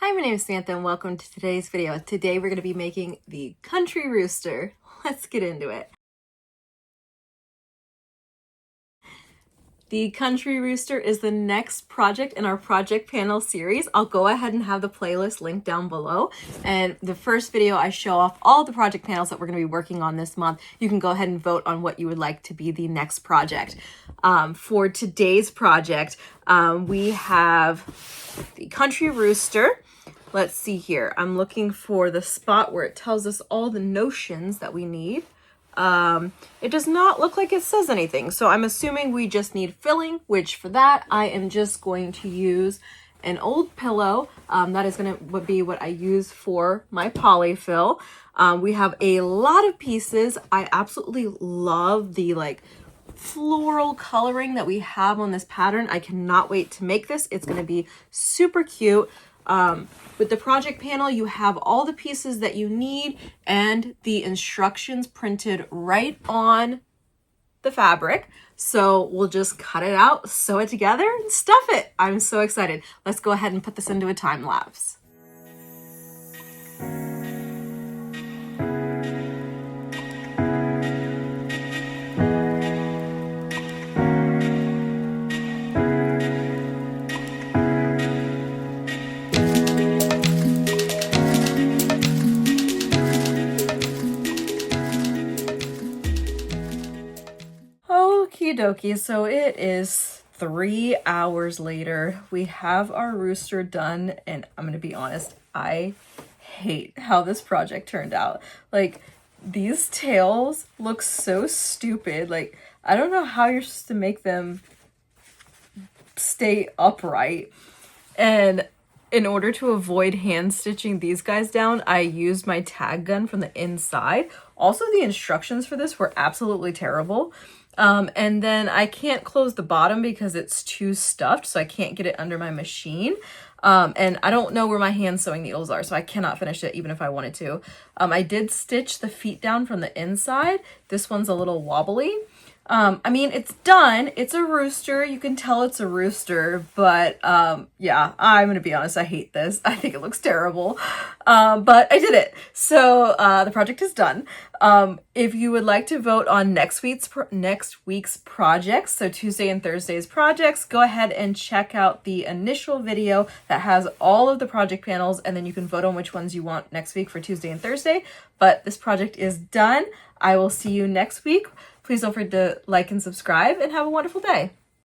Hi, my name is Samantha and welcome to today's video. Today we're going to be making the country rooster. Let's get into it. The country rooster is the next project in our project panel series. I'll go ahead and have the playlist linked down below. And the first video I show off all the project panels that we're going to be working on this month. You can go ahead and vote on what you would like to be the next project. For today's project, we have the country rooster. Let's see here. I'm looking for the spot where it tells us all the notions that we need. It does not look like it says anything, so I'm assuming we just need filling, which for that I am just going to use an old pillow. That is going to be what I use for my polyfill. We have a lot of pieces. I absolutely love the floral coloring that we have on this pattern. I cannot wait to make this. It's going to be super cute. With the project panel, you have all the pieces that you need and the instructions printed right on the fabric. So we'll just cut it out, sew it together, and stuff it. I'm so excited. Let's go ahead and put this into a time lapse. Okie dokie, so it is 3 hours later. We have our rooster done, and I'm gonna be honest, I hate how this project turned out. These tails look so stupid. I don't know how you're supposed to make them stay upright. And in order to avoid hand stitching these guys down, I used my tag gun from the inside. Also, the instructions for this were absolutely terrible. And then I can't close the bottom because it's too stuffed, so I can't get it under my machine. And I don't know where my hand sewing needles are, so I cannot finish it even if I wanted to. I did stitch the feet down from the inside. This one's a little wobbly. I mean, it's done. It's a rooster. You can tell it's a rooster, but yeah, I'm gonna be honest, I hate this. I think it looks terrible, but I did it. So the project is done. If you would like to vote on next week's projects, so Tuesday and Thursday's projects, go ahead and check out the initial video that has all of the project panels, and then you can vote on which ones you want next week for Tuesday and Thursday. But this project is done. I will see you next week. Please don't forget to like and subscribe, and have a wonderful day.